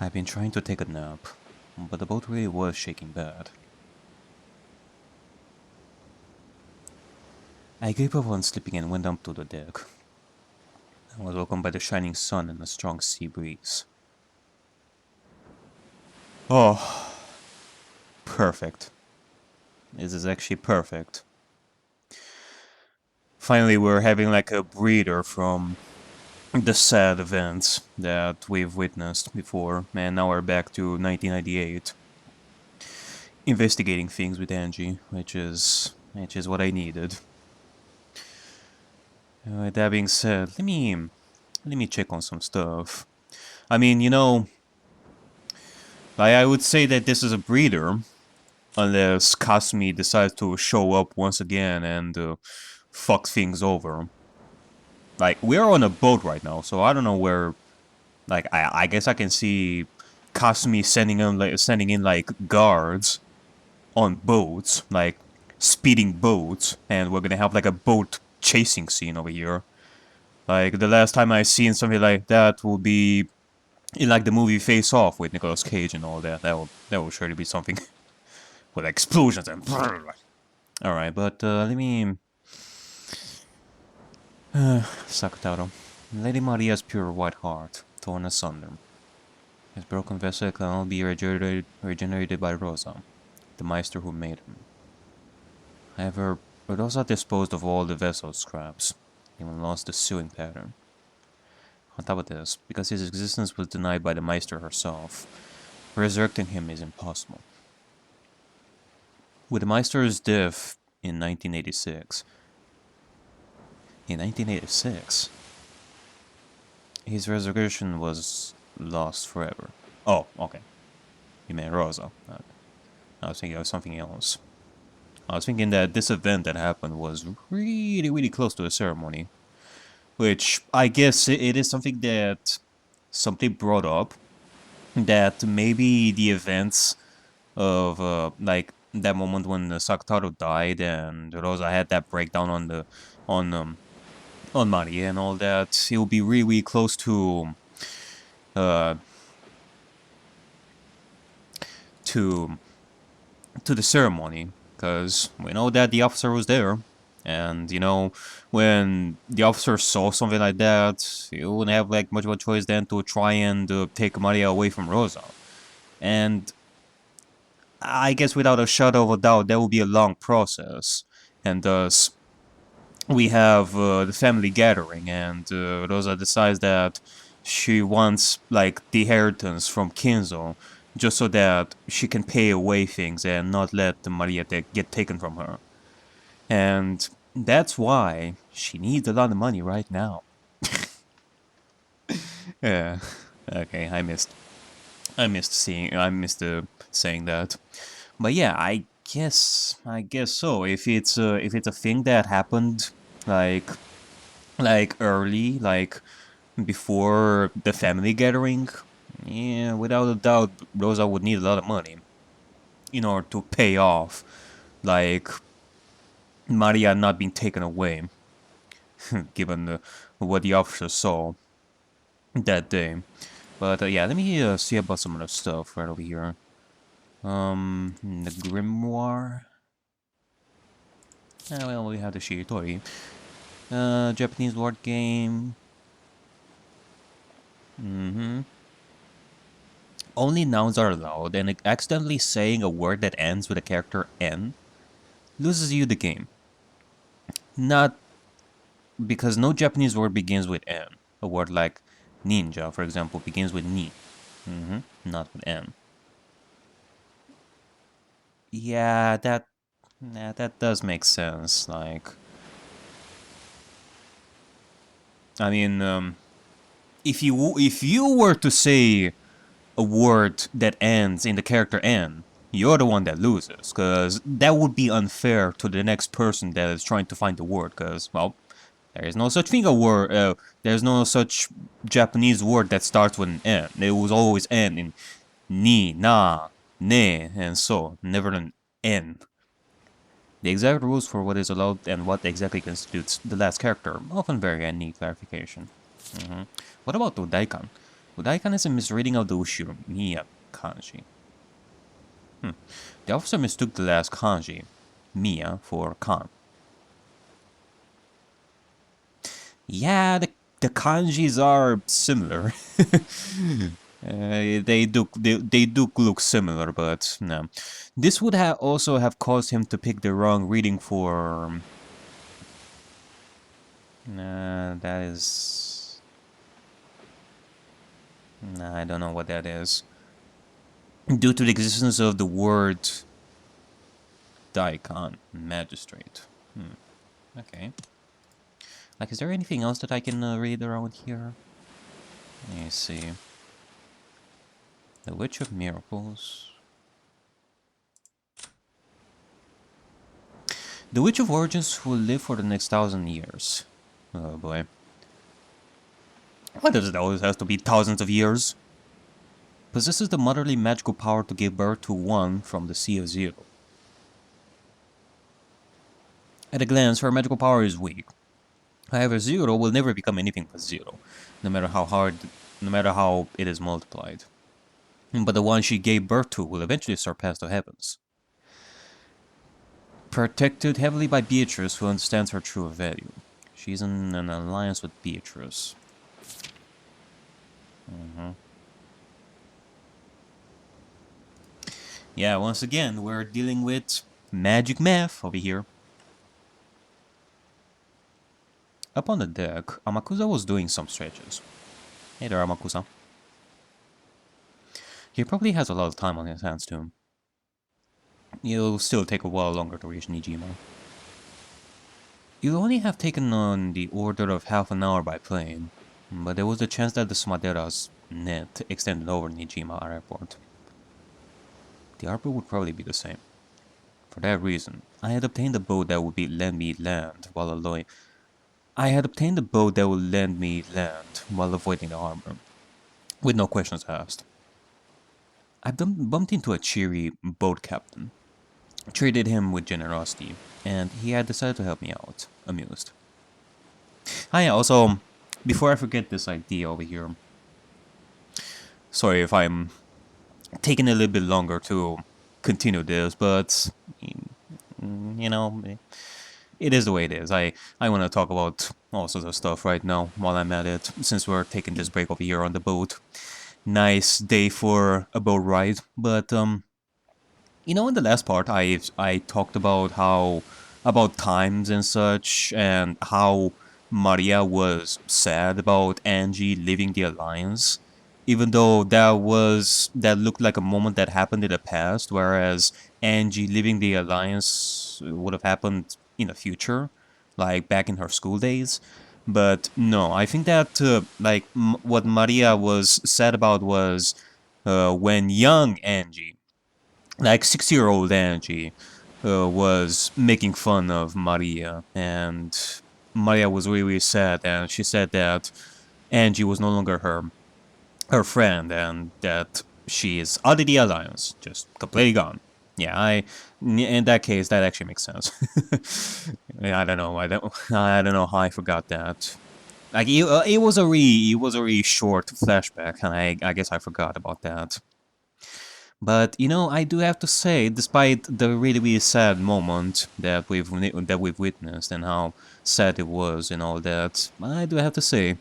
I've been trying to take a nap, but the boat really was shaking bad. I gave up on sleeping and went up to the deck. I was welcomed by the shining sun and a strong sea breeze. Oh, perfect. This is actually perfect. Finally, we're having like a breather from the sad events that we've witnessed before, and now we're back to 1998. Investigating things with Angie, which is what I needed. With that being said, let me check on some stuff. I mean, I would say that this is a breather, unless Kasumi decides to show up once again and fuck things over. Like, we're on a boat right now, so I don't know where. Like, I guess I can see Kasumi sending in like guards on boats, like speeding boats, and we're gonna have like a boat chasing scene over here. Like, the last time I seen something like that will be in like the movie Face Off with Nicolas Cage and all that. That will surely be something with explosions and. Alright, but let me. Sakutaro. Lady Maria's pure white heart, torn asunder. His broken vessel can only be regenerated by Rosa, the Meister who made him. However, Rosa disposed of all the vessel scraps, even lost the sewing pattern. On top of this, because his existence was denied by the Meister herself, resurrecting him is impossible. With the Meister's death in 1986, his resurrection was lost forever. Oh, okay. You meant Rosa. I was thinking of something else. I was thinking that this event that happened was really close to a ceremony. Which, I guess it is something that somebody brought up. That maybe the events of, like, that moment when Sakutaro died and Rosa had that breakdown on Maria and all that, it will be really close to the ceremony, because we know that the officer was there, and when the officer saw something like that, he wouldn't have like much of a choice than to try and take Maria away from Rosa, and I guess without a shadow of a doubt that will be a long process, and thus we have the family gathering, and Rosa decides that she wants like the inheritance from Kinzo, just so that she can pay away things and not let Maria get taken from her. And that's why she needs a lot of money right now. Yeah. Okay, I missed saying that. But yeah, I guess so. If it's a thing that happened like early, like before the family gathering, yeah, without a doubt, Rosa would need a lot of money in order to pay off, like, Maria not being taken away, given what the officer saw that day. But yeah, let me see about some other stuff right over here. The grimoire. Well, we have the Shiritori. Japanese word game. Only nouns are allowed, and accidentally saying a word that ends with the character N loses you the game. Not because no Japanese word begins with N. A word like ninja, for example, begins with ni. Not with N. Yeah, that does make sense. Like, I mean, if you were to say a word that ends in the character N, you're the one that loses, because that would be unfair to the next person that is trying to find the word, because, well, there is no such thing a word, there's no such Japanese word that starts with an N. It was always N in ni, na, ne, and so, never an N. The exact rules for what is allowed and what exactly constitutes the last character often vary and need clarification. What about Daikan? Udaikan is a misreading of the Ushiro-miya kanji. The officer mistook the last kanji, miya, for kan. Yeah, the kanjis are similar. They do look similar, but no. This would also have caused him to pick the wrong reading for... that is... I don't know what that is. Due to the existence of the word daikon, magistrate. Okay. Like, is there anything else that I can read around here? Let me see. The Witch of Miracles. The Witch of Origins will live for the next 1,000 years. Oh boy. Why does it always have to be thousands of years? Possesses the motherly magical power to give birth to one from the Sea of Zero. At a glance, her magical power is weak. However, Zero will never become anything but Zero, no matter how it is multiplied. But the one she gave birth to will eventually surpass the heavens. Protected heavily by Beatrice, who understands her true value. She's in an alliance with Beatrice. Yeah, once again, we're dealing with magic math over here. Up on the deck, Amakusa was doing some stretches. Hey there, Amakusa. He probably has a lot of time on his hands too. It'll still take a while longer to reach Nijima. You'll only have taken on the order of half an hour by plane, but there was a chance that the Sumadera's net extended over Nijima Airport. The airport would probably be the same. For that reason, I had obtained a boat that would let me land while avoiding the harbor, with no questions asked. I bumped into a cheery boat captain, treated him with generosity, and he had decided to help me out, amused. Yeah, also, before I forget this idea over here, sorry if I'm taking a little bit longer to continue this, but, you know, it is the way it is. I want to talk about all sorts of stuff right now while I'm at it, since we're taking this break over here on the boat. Nice day for a boat ride, but, you know, in the last part, I talked about about times and such, and how Maria was sad about Angie leaving the Alliance, even though that looked like a moment that happened in the past, whereas Angie leaving the Alliance would have happened in the future, like back in her school days. But no, I think that what Maria was sad about was when young Angie, like 6-year-old Angie, was making fun of Maria, and Maria was really sad, and she said that Angie was no longer her friend, and that she is out of the Alliance, just completely gone. Yeah, in that case, that actually makes sense. I don't know. I don't know how I forgot that. Like it was a really short flashback, and I guess I forgot about that. But you know, I do have to say, despite the really sad moment that we've witnessed and how sad it was and all that, I do have to say,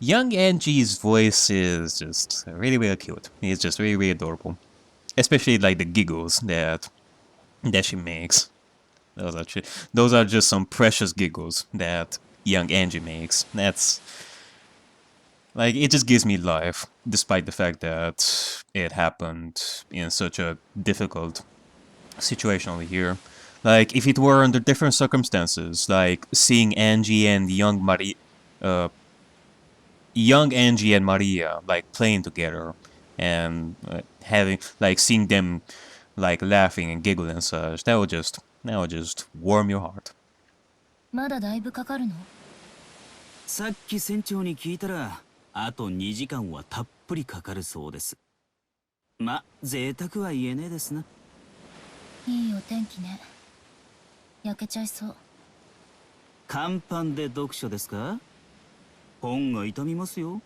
young Angie's voice is just really cute. It's just really adorable. Especially like the giggles that she makes. Those are just some precious giggles that young Angie makes. That's like, it just gives me life, despite the fact that it happened in such a difficult situation over here. Like, if it were under different circumstances, like seeing Angie and young Angie and Maria like playing together, and seeing them like laughing and giggling and such, that would just warm your heart. まだだいぶかかるの？さっき船長に聞いたら、あと2時間はたっぷりかかるそうです。ま、贅沢は言えねえですな。いいお天気ね。焼けちゃいそう。甲板で読書ですか？本が痛みますよ。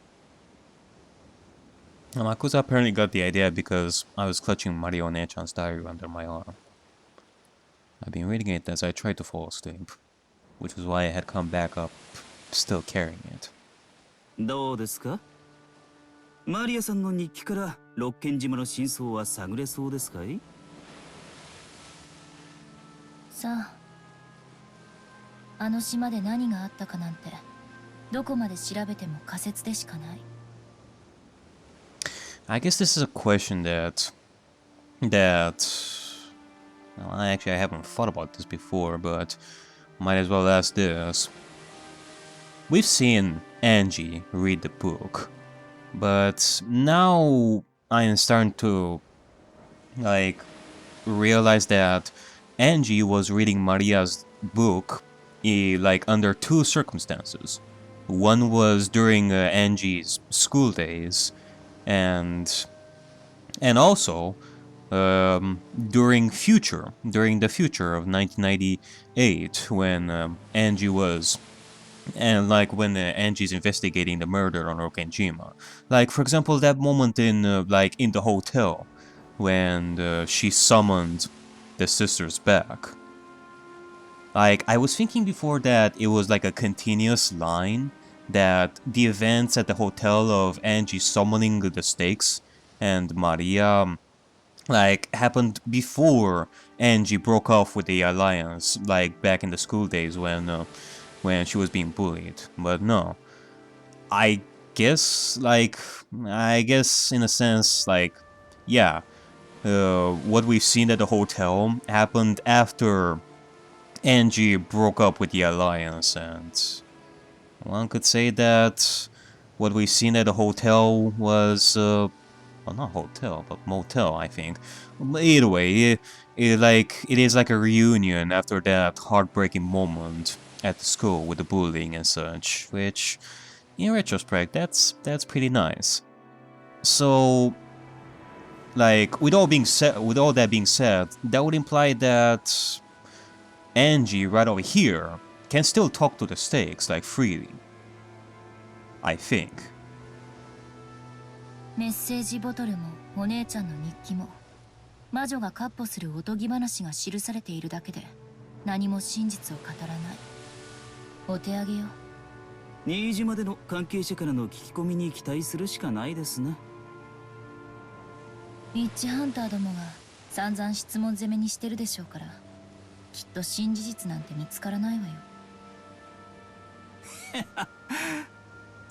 Makuza apparently got the idea because I was clutching Mario Nechan's diary under my arm. I've been reading it as I tried to fall asleep, which is why I had come back up, still carrying it. どうですか？マリアさんの日記から六軒島の真相は探れそうですかい？さあ、あの島で何があったかなんてどこまで調べても仮説でしかない。I guess this is a question that well, actually I haven't thought about this before, but might as well ask this. We've seen Angie read the book, but now I am starting to like realize that Angie was reading Maria's book like under two circumstances. One was during Angie's school days, and also during the future of 1998 when Angie was like when Angie's investigating the murder on Okenjima. Like for example that moment in like in the hotel when she summoned the sisters back. Like I was thinking before that it was like a continuous line, that the events at the hotel of Angie summoning the stakes and Maria like happened before Angie broke off with the alliance, like back in the school days when she was being bullied. But no, I guess in a sense like yeah, what we've seen at the hotel happened after Angie broke up with the alliance, and one could say that what we've seen at the hotel was well, not hotel, but motel, I think. Either way, it is like a reunion after that heartbreaking moment at the school with the bullying and such, which, in retrospect, that's pretty nice. So, like, with all that being said, that would imply that Angie right over here can still talk to the stakes, like, freely. I think. メッセージボトルもお姉ちゃんの日記も魔女が闊歩するおとぎ話が記されているだけで何も真実を語らない。お手上げよ。新島での関係者からの聞き込みに期待するしかないですね。ウィッチハンターどもが散々質問攻めにしてるでしょうから、きっと真事実なんて見つからないわよ。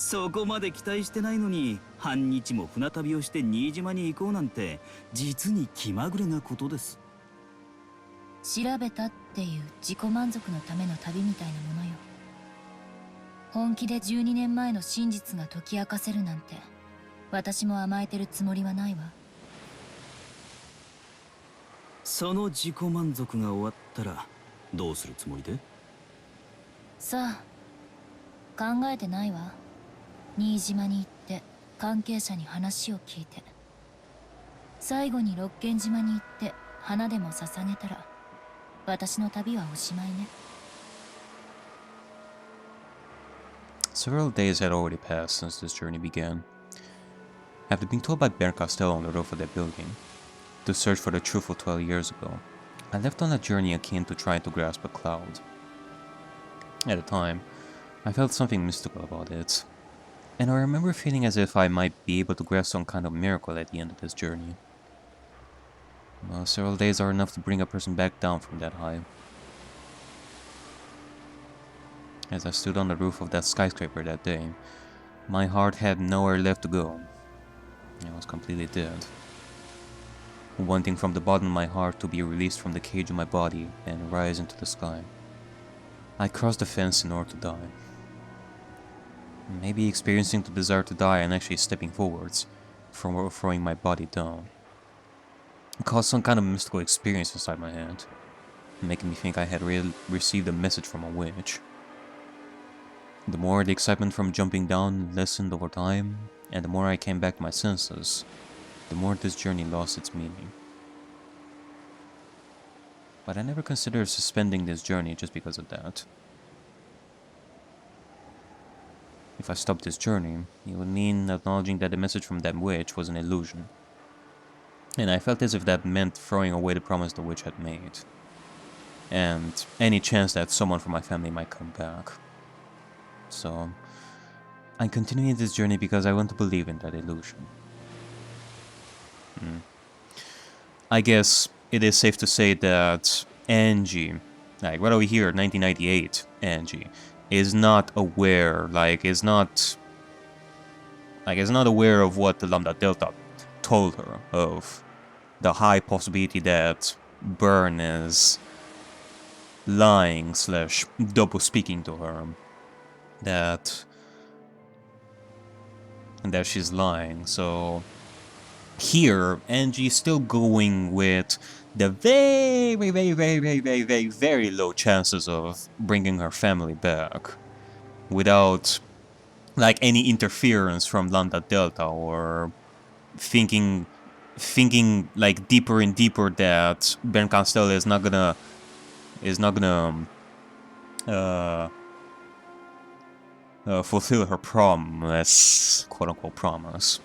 そこまで期待してないのに半日も船旅をして新島に行こうなんて実に気まぐれなことです。調べたっていう自己満足のための旅みたいなものよ。本気で12年前の真実が解き明かせるなんて私も甘えてるつもりはないわ。その自己満足が終わったらどうするつもりで？さあ、考えてないわ。新島に行って関係者に話を聞いて、最後に六軒島に行って花でも捧げたら私の旅はおしまいね。Several days had already passed since this journey began. After being told by Baron Costello on the roof of that building to search for the truth of 12 years ago, I left on a journey akin to trying to grasp a cloud. At the time, I felt something mystical about it, and I remember feeling as if I might be able to grasp some kind of miracle at the end of this journey. Well, several days are enough to bring a person back down from that high. As I stood on the roof of that skyscraper that day, my heart had nowhere left to go. It was completely dead. Wanting from the bottom of my heart to be released from the cage of my body and rise into the sky. I crossed the fence in order to die. Maybe experiencing the desire to die and actually stepping forwards, from throwing my body down. It caused some kind of mystical experience inside my head, making me think I had received a message from a witch. The more the excitement from jumping down lessened over time, and the more I came back to my senses, the more this journey lost its meaning. But I never considered suspending this journey just because of that. If I stopped this journey, it would mean acknowledging that the message from that witch was an illusion. And I felt as if that meant throwing away the promise the witch had made. And any chance that someone from my family might come back. So, I'm continuing this journey because I want to believe in that illusion. I guess it is safe to say that Angie, like what are we here, 1998 Angie, is not aware, is not aware of what the Lambda Delta told her, of the high possibility that Burn is lying / double speaking to her, that she's lying. So here, Angie's still going with the very low chances of bringing her family back without any interference from Lambda Delta, or thinking deeper and deeper that Ben Castello is not gonna fulfill her promise, quote-unquote promise.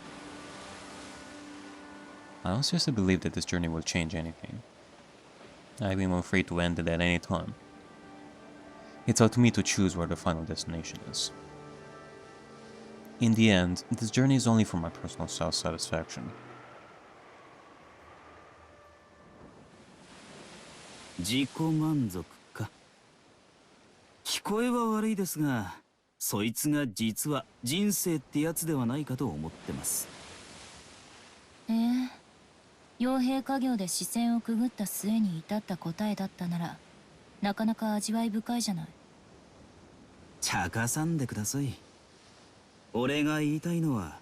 I don't seriously believe that this journey will change anything. I'm afraid to end it at any time. It's up to me to choose where the final destination is. In the end, this journey is only for my personal self-satisfaction. 自己満足か。聞こえは悪いですが、そいつが実は人生ってやつではないかと思ってます。傭兵家業で視線をくぐった末に至った答えだったなら、なかなか味わい深いじゃない。茶化さんでください。俺が言いたいのは、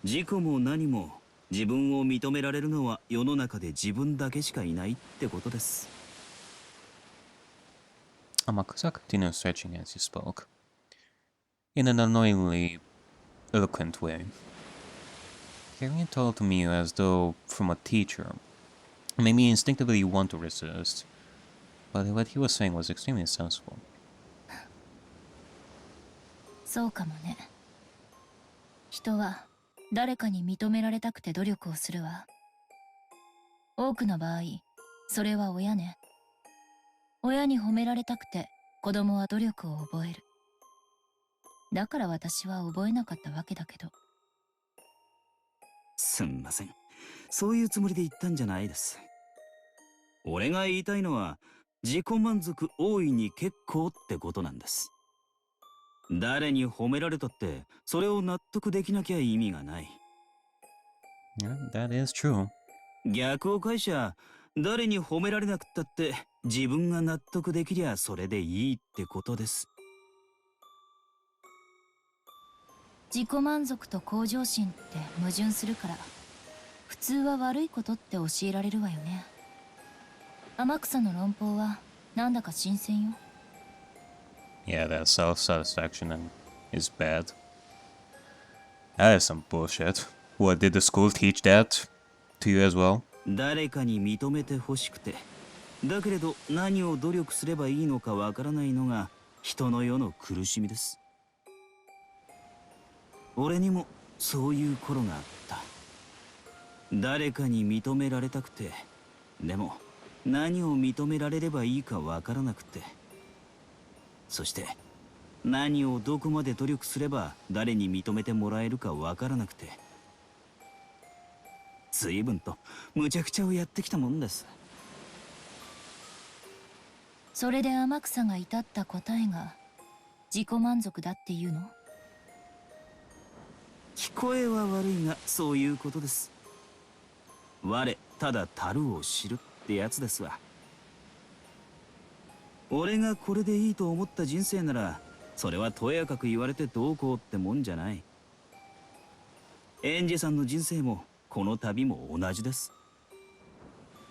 自己も何も自分を認められるのは世の中で自分だけしかいないってことです。Amakusa continued stretching as he spoke, in an annoyingly eloquent way. Carrying it all to me as though from a teacher made me instinctively want to resist, but what he was saying was extremely sensible. そうかもね。人は誰かに認められたくて努力をするわ。多くの場合、それは親ね。親に褒められたくて子供は努力を覚える。だから私は覚えなかったわけだけど。すんません。そういうつもりで言ったんじゃないです。俺が言いたいのは、自己満足大いに結構ってことなんです。誰に褒められたって、それを納得できなきゃ意味がない。Yeah, that is true. 逆を返しゃ、誰に褒められなくったって自分が納得できりゃそれでいいってことです。自己満足と向上心って矛盾するから、普通は悪いことって教えられるわよね。天草の論法はなんだか新鮮よ。Yeah, that self-satisfaction is bad. That is some bullshit. What, did the school teach that to you as well? 誰かに認めてほしくて、だけれど何を努力すればいいのかわからないのが人の世の苦しみです。俺にもそういう頃があった。誰かに認められたくて、でも何を認められればいいかわからなくて、そして何をどこまで努力すれば誰に認めてもらえるかわからなくて、随分と無茶苦茶をやってきたもんです。それで天草が至った答えが自己満足だっていうの？聞こえは悪いがそういうことです。我ただ樽を知るってやつですわ。俺がこれでいいと思った人生なら、それはとやかく言われてどうこうってもんじゃない。エンジェさんの人生もこの旅も同じです。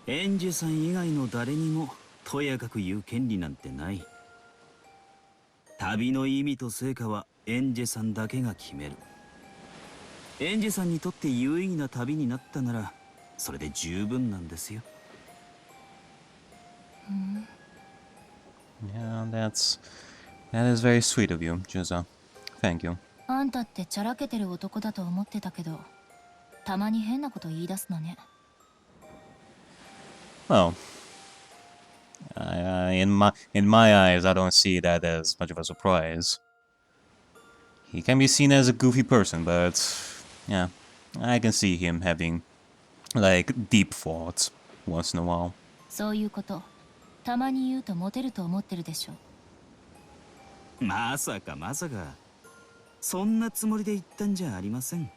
エンジェさん以外の誰にもとやかく言う権利なんてない。旅の意味と成果はエンジェさんだけが決める。エンジェさんにとって有意義な旅になったなら、それで十分なんですよ。Yeah, that is very sweet of you, Juza. Thank you. あんたってチャラけてる男だと思ってたけど、たまに変なこと言い出すのね。Well, in my eyes, I don't see that as much of a surprise. He can be seen as a goofy person, but yeah, I can see him having like deep thoughts once in a while. そういうこと、たまに言うとモテると思ってるでしょ。まさかまさか、そんなつもりで言ったんじゃありません。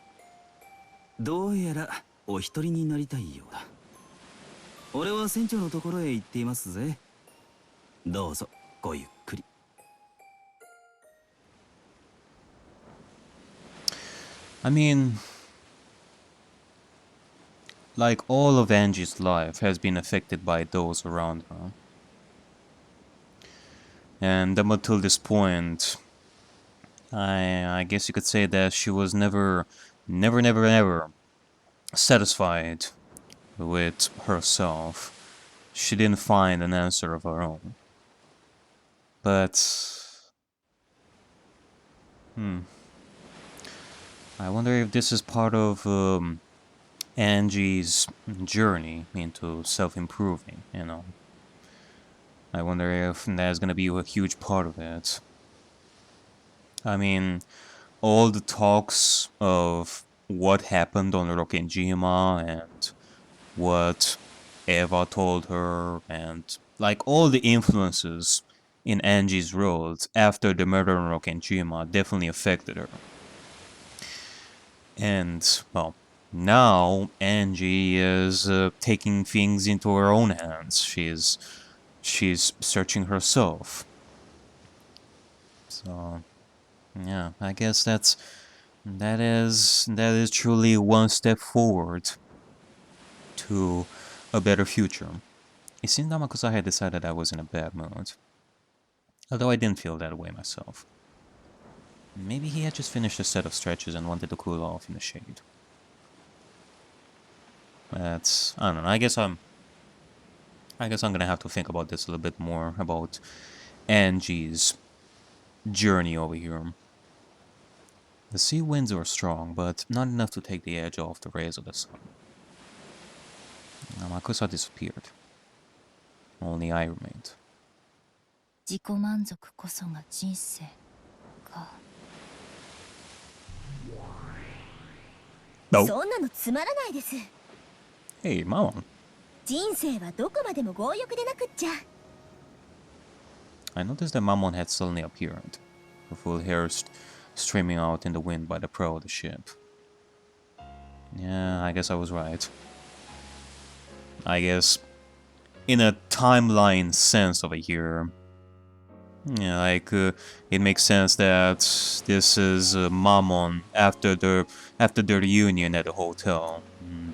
どうやらお一人になりたいようだ。俺は船長のところへ行っていますぜ。どうぞごゆっくり。I mean, like all of Angie's life has been affected by those around her. And up until this point, I guess you could say that she was never satisfied with herself. She didn't find an answer of her own. But I wonder if this is part of Angie's journey into self-improving, you know. I wonder if that's gonna be a huge part of it. I mean, all the talks of what happened on Rokkenjima and what Eva told her and like all the influences in Angie's world after the murder on Rokkenjima definitely affected her. And, well, now Angie is taking things into her own hands. She's searching herself. So, yeah, I guess that is truly one step forward to a better future. It seemed that because I had decided I was in a bad mood. Although I didn't feel that way myself. Maybe he had just finished a set of stretches and wanted to cool off in the shade. That's, I don't know, I guess I'm gonna have to think about this a little bit more, about Angie's journey over here. The sea winds were strong, but not enough to take the edge off the rays of the sun. Makusa disappeared. Only I remained. 自己満足こそが人生か。No. そんなのつまらないです。 Hey, Mama. 人生はどこまでも強欲でなくっちゃ。 I noticed that Mammon had suddenly appeared, her full hair streaming out in the wind by the prow of the ship. Yeah, I guess I was right. I guess, in a timeline sense over here, yeah, like it makes sense that this is Mammon after the reunion at the hotel.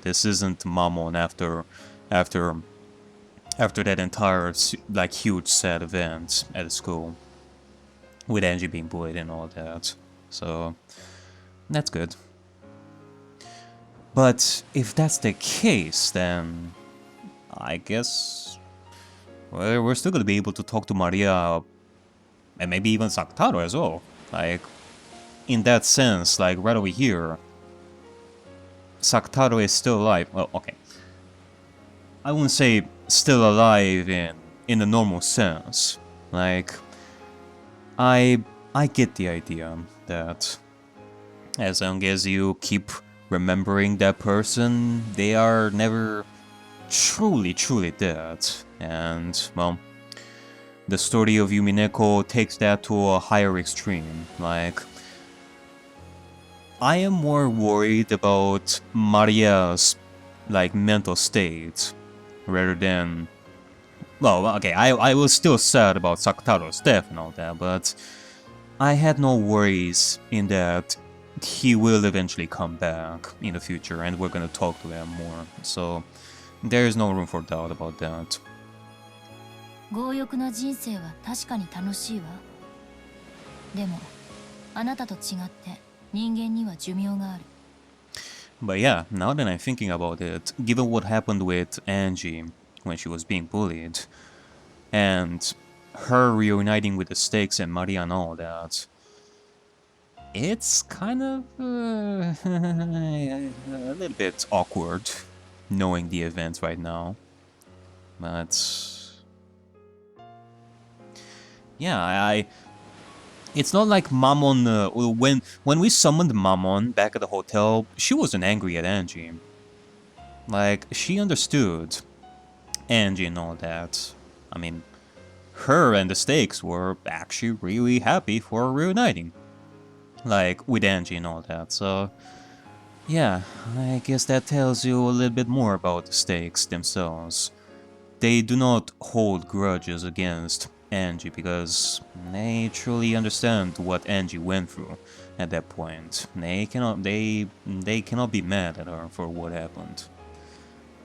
This isn't Mammon after that entire like huge sad event at the school with Angie being bullied and all that. So that's good. But if that's the case, then I guess we're still gonna be able to talk to Maria and maybe even Sakutaro as well. Like, in that sense, like right over here, Sakutaro is still alive. Well, okay. I wouldn't say still alive in the normal sense. Like, I get the idea that as long as you keep remembering that person, they are never truly dead. And, well, the story of Umineko takes that to a higher extreme. Like, I am more worried about Maria's, like, mental state rather than... Well, okay, I was still sad about Sakutaro's death and all that, but I had no worries in that he will eventually come back in the future and we're gonna talk to him more. So, there is no room for doubt about that. 強欲な人生は確かに楽しいわ。でも、あなたと違って人間には寿命がある。But yeah, now that I'm thinking about it, given what happened with Angie when she was being bullied, and her reuniting with the stakes and Maria and all that, it's kind of a little bit awkward knowing the events right now. But yeah, it's not like Mammon. When we summoned Mammon back at the hotel, she wasn't angry at Angie. Like, she understood Angie and all that. I mean, her and the Stakes were actually really happy for reuniting. Like, with Angie and all that, so... yeah, I guess that tells you a little bit more about the Stakes themselves. They do not hold grudges against Angie because they truly understand what Angie went through at that point. They cannot be mad at her for what happened.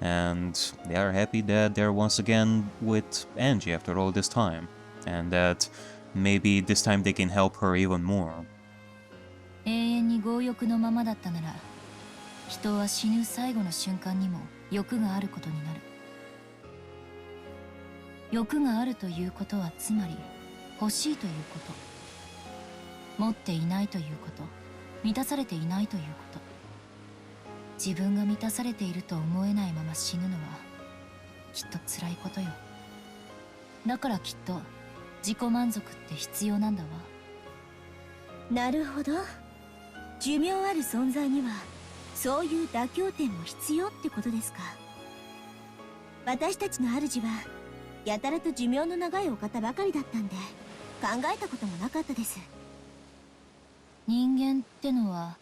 And they are happy that they're once again with Angie after all this time, and that maybe this time they can help her even more. 永遠に強欲のままだったなら、人は死ぬ最後の瞬間にも欲があることになる。欲があるということはつまり欲しいということ、持っていないということ、満たされていないということ。自分が満たされていると思えないまま死ぬのはきっと辛いことよ。だからきっと自己満足って必要なんだわ。なるほど。寿命ある存在にはそういう妥協点も必要ってことですか。私たちの主はやたらと寿命の長いお方ばかりだったんで考えたこともなかったです。人間ってのは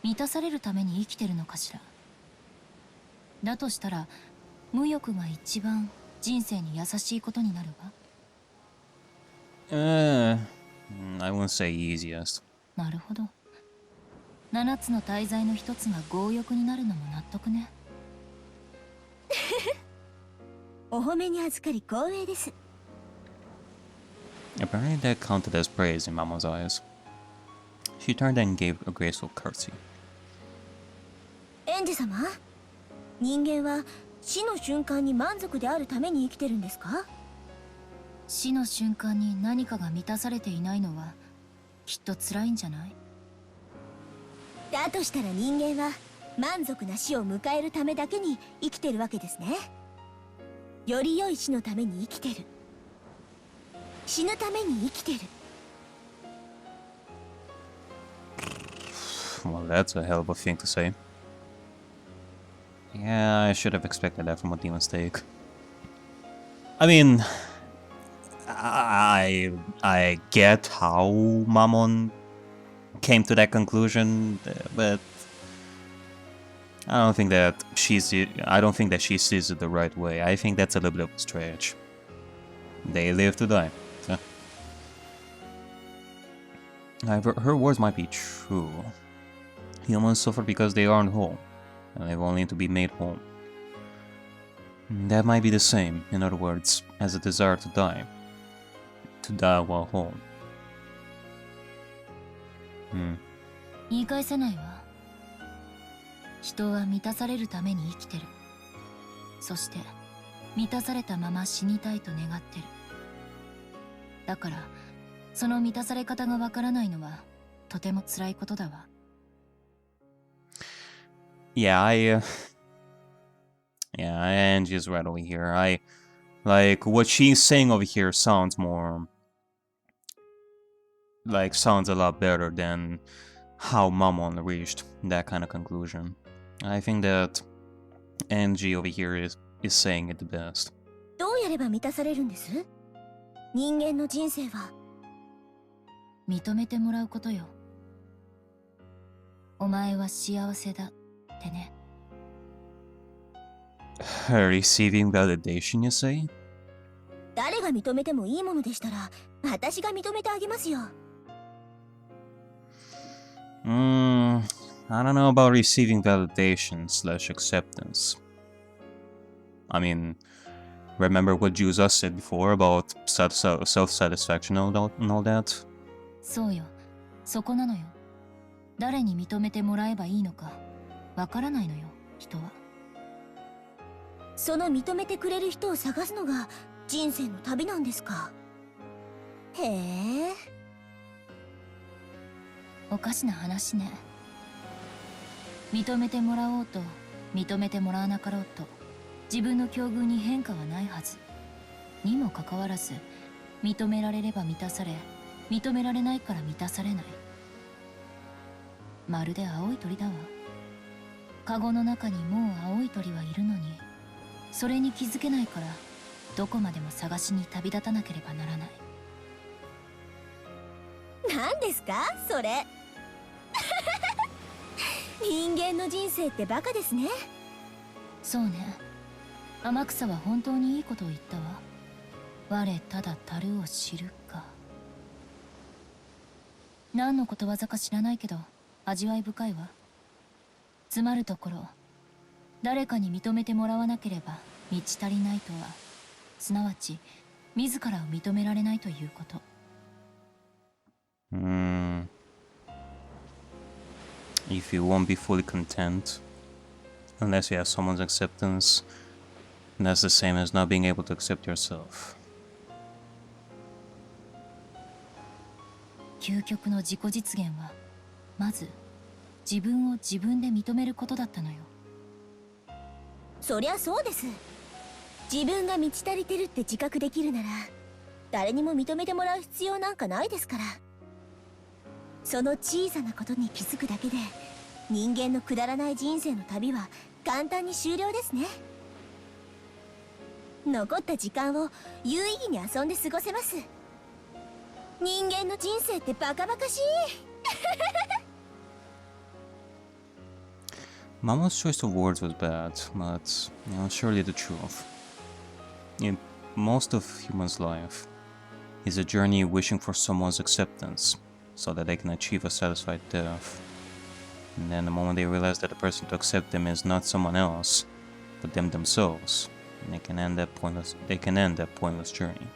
満たされるために生きてるのかしら。だとしたら無欲が一番人生に優しいことになるわ。I wouldn't say easiest. なるほど。7つの大罪の一つが強欲になるのも納得ね。お褒めに預かり光栄です。Apparently that counted as praise in Mama's eyes. She turned and gave a graceful curtsy. エンジ様、人間は死の瞬間に満足であるために生きてるんですか？死の瞬間に何かが満たされていないのはきっと辛いんじゃない？だとしたら人間は満足な死を迎えるためだけに生きてるわけですね。より良い死のために生きてる。死ぬために生きてる。Well, that's a hell of a thing to say. Yeah, I should have expected that from a demon stake. I mean, I get how Mammon came to that conclusion, but I don't think that she sees it the right way. I think that's a little bit of a stretch. They live to die. So. Her words might be true. Humans suffer because they aren't whole, and they've only to be made whole. That might be the same, in other words, as a desire to die. To die while whole. 言い返せないわ。人は満たされるために生きてる。そして満たされたまま死にたいと願ってる。だからその満たされ方がわからないのはとても辛いことだわ。Yeah, Angie's right over here. Like, what she's saying over here sounds a lot better than how Mammon reached that kind of conclusion. I think that Angie over here is saying it the best. どうやれば満たされるんです？人間の人生は認めてもらうことよ。お前は幸せだってね。Receiving validation, you say? 誰が認めてもいいものでしたら私が認めてあげますよ。I don't know about receiving validation/acceptance. I mean, remember what Juza said before about self-satisfaction and all that? そうよ。そこなのよ。誰に認めてもらえばいいのかわからないのよ、人は。その認めてくれる人を探すのが人生の旅なんですか。へえ。おかしな話ね。認めてもらおうと認めてもらわなかろうと自分の境遇に変化はないはずにもかかわらず、認められれば満たされ、認められないから満たされない。まるで青い鳥だわ。カゴの中にもう青い鳥はいるのに、それに気づけないからどこまでも探しに旅立たなければならない。何ですかそれ。人間の人生ってバカですね。そうね、天草は本当にいいことを言ったわ。我ただ樽を知るか。何のことわざか知らないけど味わい深いわ。つまるところ、誰かに認めてもらわなければ満ち足りないとは、すなわち自らを認められないということ。If you won't be fully content unless you have someone's acceptance, that's the same as not being able to accept yourself. 究極の自己実現はまず自分を自分で認めることだったのよ。そりゃそうです。自分が満ち足りてるって自覚できるなら、誰にも認めてもらう必要なんかないですから。その小さなことに気づくだけで、人間のくだらない人生の旅は簡単に終了ですね。残った時間を有意義に遊んで過ごせます。人間の人生ってバカバカしい。Mama's choice of words was bad, but surely the truth. In most of humans' life is a journey wishing for someone's acceptance so that they can achieve a satisfied death. And then the moment they realize that the person to accept them is not someone else, but them themselves, they can end that pointless journey.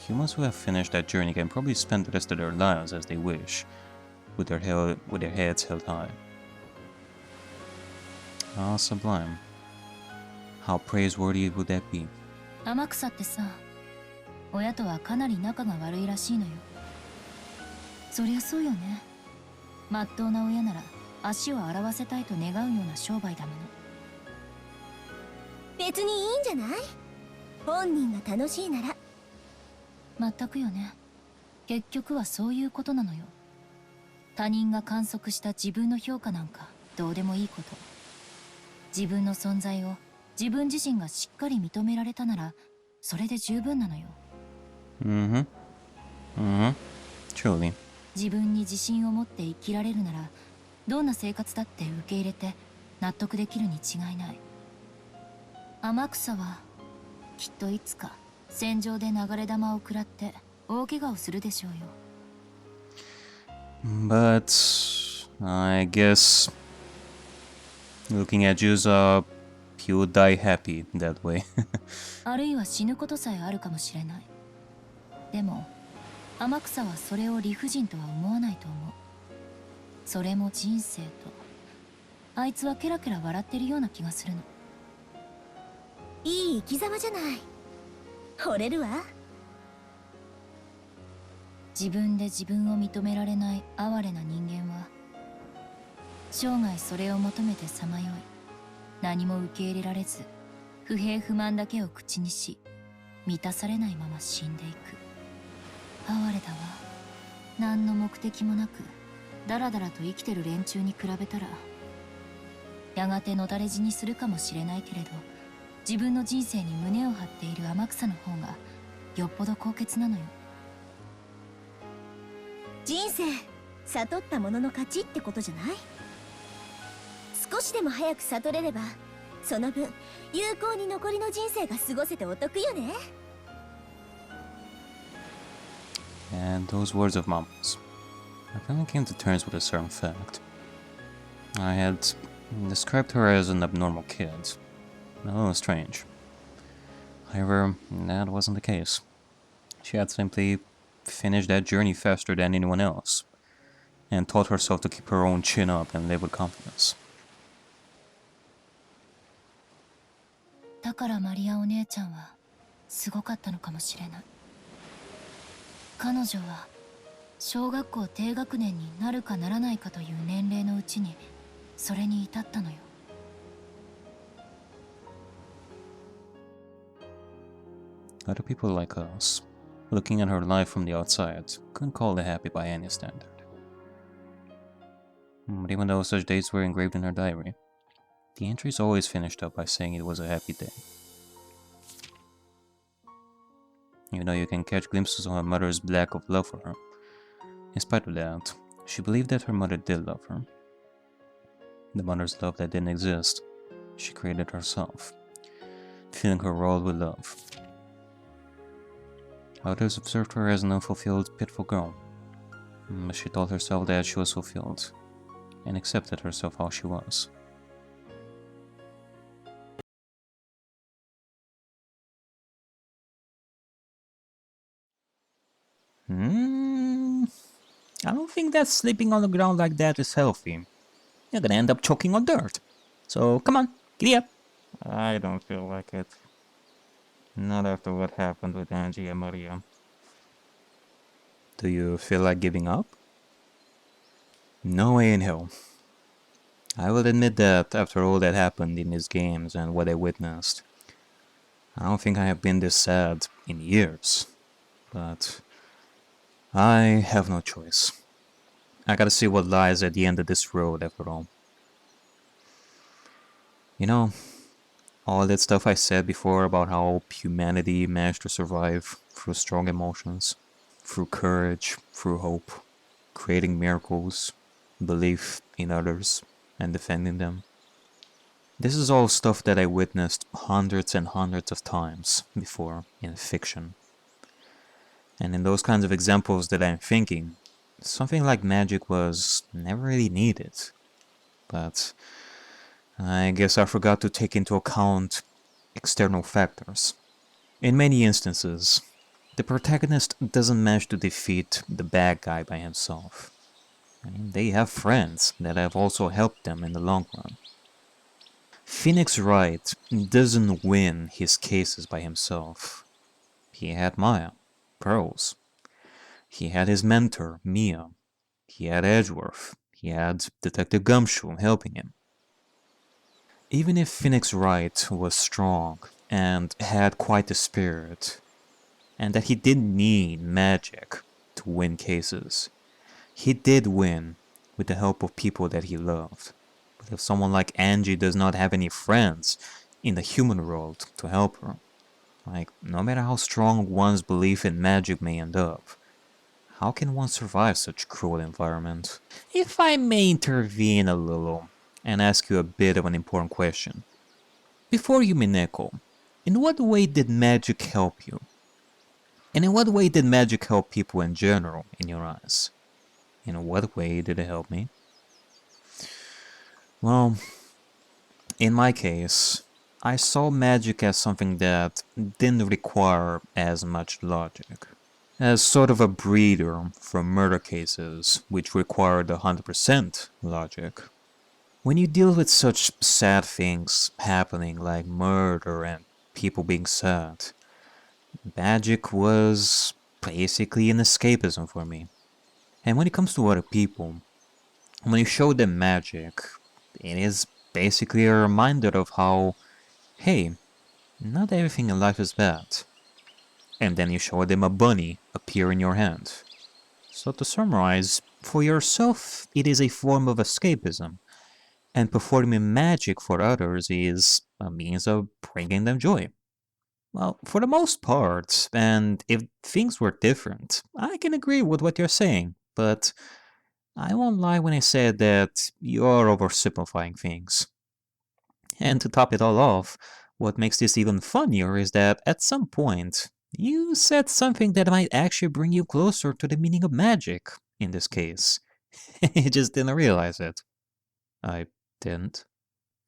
Humans who have finished that journey can probably spend the rest of their lives as they wish, with their heads held high. Ah, sublime. How praiseworthy would that be? 天草ってさ、親とはかなり仲が悪いらしいのよ。そりゃそうよね。まっとうな親なら足を洗わせたいと願うような商売だもの。別にいいんじゃない？本人が楽しいなら。全くよね。結局はそういうことなのよ。他人が観測した自分の評価なんかどうでもいいこと。自分の存在を自分自身がしっかり認められたなら、それで十分なのよ。Truly. 自分に自信を持って生きられるなら、どんな生活だって受け入れて納得できるに違いない。天草はきっといつか戦場で流れ弾を食らって大怪我をするでしょうよ。But I guess looking at Juza, he would die happy that way. あるいは死ぬことさえあるかもしれない。でも天草はそれを理不尽とは思わないと思う。それも人生と。あいつはケラケラ笑ってるような気がするの。いい生き様じゃない。惚れるわ。自分で自分を認められない哀れな人間は生涯それを求めてさまよい、何も受け入れられず不平不満だけを口にし、満たされないまま死んでいく。哀れだわ。何の目的もなくダラダラと生きてる連中に比べたら、やがてのたれ死にするかもしれないけれど、自分の人生に胸を張っている天草の方がよっぽど高潔なのよ。人生悟ったものの勝ちってことじゃない？少しでも早く悟れれば、その分有効に残りの人生が過ごせてお得よね。And those words of Mama's, I finally came to terms with a certain fact. I had described her as an abnormal kid, a little strange. However, that wasn't the case. She had simply finished that journey faster than anyone else, and taught herself to keep her own chin up and live with confidence. だからマリアお姉ちゃんはすごかったのかもしれない。彼女は小学校低学年になるかならないかという年齢のうちにそれに至ったのよ。Other people like us, looking at her life from the outside, couldn't call it happy by any standard. But even though such dates were engraved in her diary, the entries always finished up by saying it was a happy day. Even though you can catch glimpses of her mother's lack of love for her, in spite of that, she believed that her mother did love her. The mother's love that didn't exist, she created herself, filling her world with love. Others observed her as an unfulfilled, pitiful girl, but she told herself that she was fulfilled, and accepted herself how she was. I don't think that sleeping on the ground like that is healthy. You're gonna end up choking on dirt. So come on, giddy up. I don't feel like it. Not after what happened with Angie and Maria. Do you feel like giving up? No way in hell. I will admit that after all that happened in these games and what I witnessed, I don't think I have been this sad in years. But I have no choice. I gotta see what lies at the end of this road after all. You know, all that stuff I said before about how humanity managed to survive through strong emotions, through courage, through hope, creating miracles, belief in others, and defending them. This is all stuff that I witnessed hundreds and hundreds of times before in fiction. And in those kinds of examples that I'm thinking, something like magic was never really needed. But I guess I forgot to take into account external factors. In many instances, the protagonist doesn't manage to defeat the bad guy by himself. I mean, they have friends that have also helped them in the long run. Phoenix Wright doesn't win his cases by himself. He had Maya, Pearls. He had his mentor, Mia. He had Edgeworth. He had Detective Gumshoe helping him. Even if Phoenix Wright was strong and had quite the spirit, and that he didn't need magic to win cases, he did win with the help of people that he loved. But if someone like Angie does not have any friends in the human world to help her, like, no matter how strong one's belief in magic may end up, how can one survive such cruel environment? If I may intervene a little and ask you a bit of an important question. Before Umineko, in what way did magic help you? And in what way did magic help people in general, in your eyes? In what way did it help me? Well, in my case, I saw magic as something that didn't require as much logic. As sort of a breeder for murder cases, which required 100% logic. When you deal with such sad things happening like murder and people being sad, magic was basically an escapism for me. And when it comes to other people, when you show them magic, it is basically a reminder of how, hey, not everything in life is bad. And then you show them a bunny appear in your hand. So to summarize, for yourself it is a form of escapism, and performing magic for others is a means of bringing them joy. Well, for the most part, and if things were different, I can agree with what you're saying, but I won't lie when I said that you're oversimplifying things. And to top it all off, what makes this even funnier is that at some point, you said something that might actually bring you closer to the meaning of magic, in this case. You just didn't realize it. I didn't.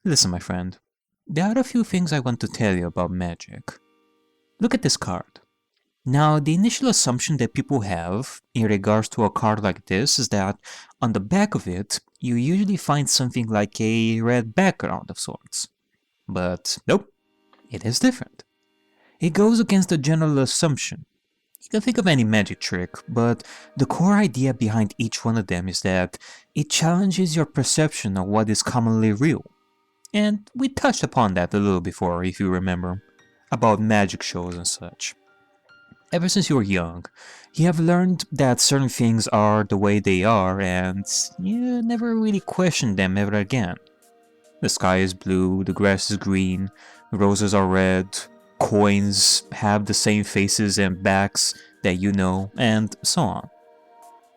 Listen, my friend, there are a few things I want to tell you about magic. Look at this card. Now, the initial assumption that people have in regards to a card like this is that on the back of it, you usually find something like a red background of sorts. But nope, it is different. It goes against the general assumption. You can think of any magic trick, but the core idea behind each one of them is that it challenges your perception of what is commonly real. And we touched upon that a little before, if you remember, about magic shows and such. Ever since you were young, you have learned that certain things are the way they are and you never really questioned them ever again. The sky is blue, the grass is green, roses are red, coins have the same faces and backs that you know, and so on.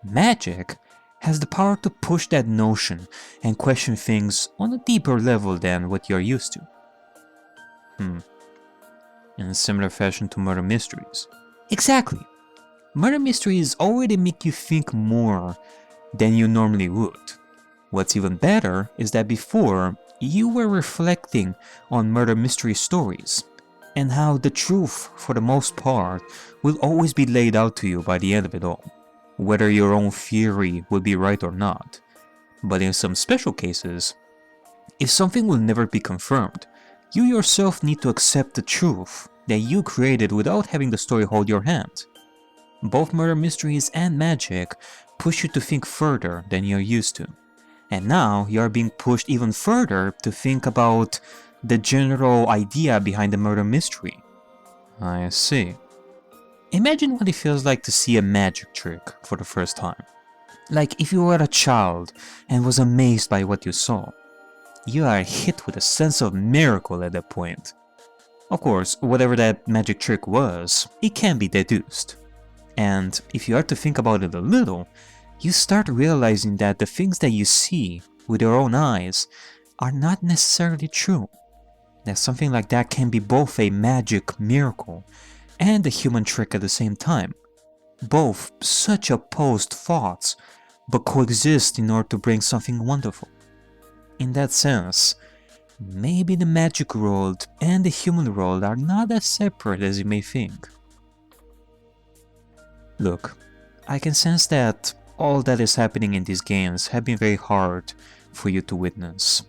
Magic has the power to push that notion and question things on a deeper level than what you're used to. In a similar fashion to murder mysteries. Exactly! Murder mysteries already make you think more than you normally would. What's even better is that before, you were reflecting on murder mystery stories, and how the truth, for the most part, will always be laid out to you by the end of it all, whether your own theory will be right or not. But in some special cases, if something will never be confirmed, you yourself need to accept the truth that you created without having the story hold your hand. Both murder mysteries and magic push you to think further than you're used to. And now you are being pushed even further to think about the general idea behind the murder mystery. I see. Imagine what it feels like to see a magic trick for the first time. Like if you were a child and was amazed by what you saw. You are hit with a sense of miracle at that point. Of course, whatever that magic trick was, it can be deduced. And if you are to think about it a little, you start realizing that the things that you see with your own eyes are not necessarily true. That something like that can be both a magic miracle and a human trick at the same time. Both such opposed thoughts, but coexist in order to bring something wonderful. In that sense, maybe the magic world and the human world are not as separate as you may think. Look, I can sense that all that is happening in these games have been very hard for you to witness.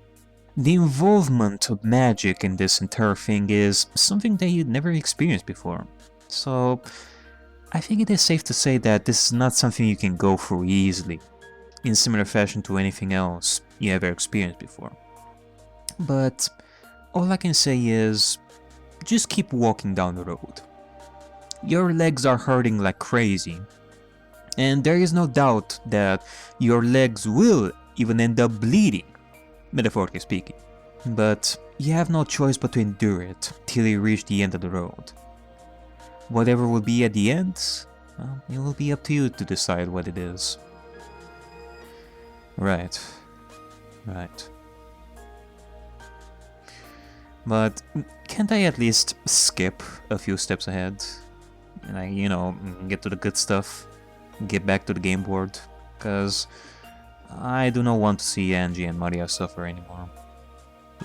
The involvement of magic in this entire thing is something that you'd never experienced before. So, I think it is safe to say that this is not something you can go through easily, in similar fashion to anything else you ever experienced before. But all I can say is, just keep walking down the road. Your legs are hurting like crazy, and there is no doubt that your legs will even end up bleeding, metaphorically speaking. But you have no choice but to endure it till you reach the end of the road. Whatever will be at the end, well, it will be up to you to decide what it is. Right. But can't I at least skip a few steps ahead? And get to the good stuff, get back to the game board, because I do not want to see Angie and Maria suffer anymore.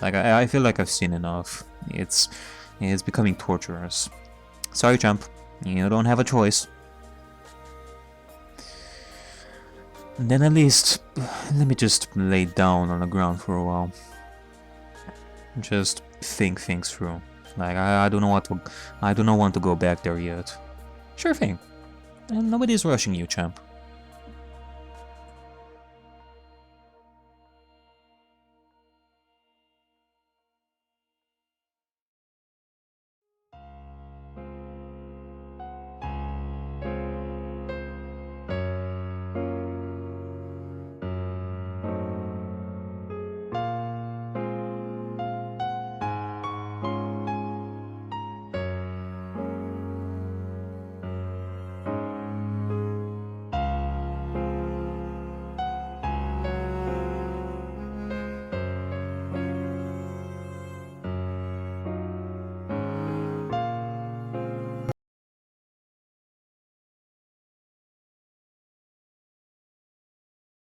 Like, I feel like I've seen enough. It's becoming torturous. Sorry, champ, you don't have a choice. Then at least, let me just lay down on the ground for a while. Just think things through. Like, I do not want to go back there yet. Sure thing. And nobody's rushing you, champ.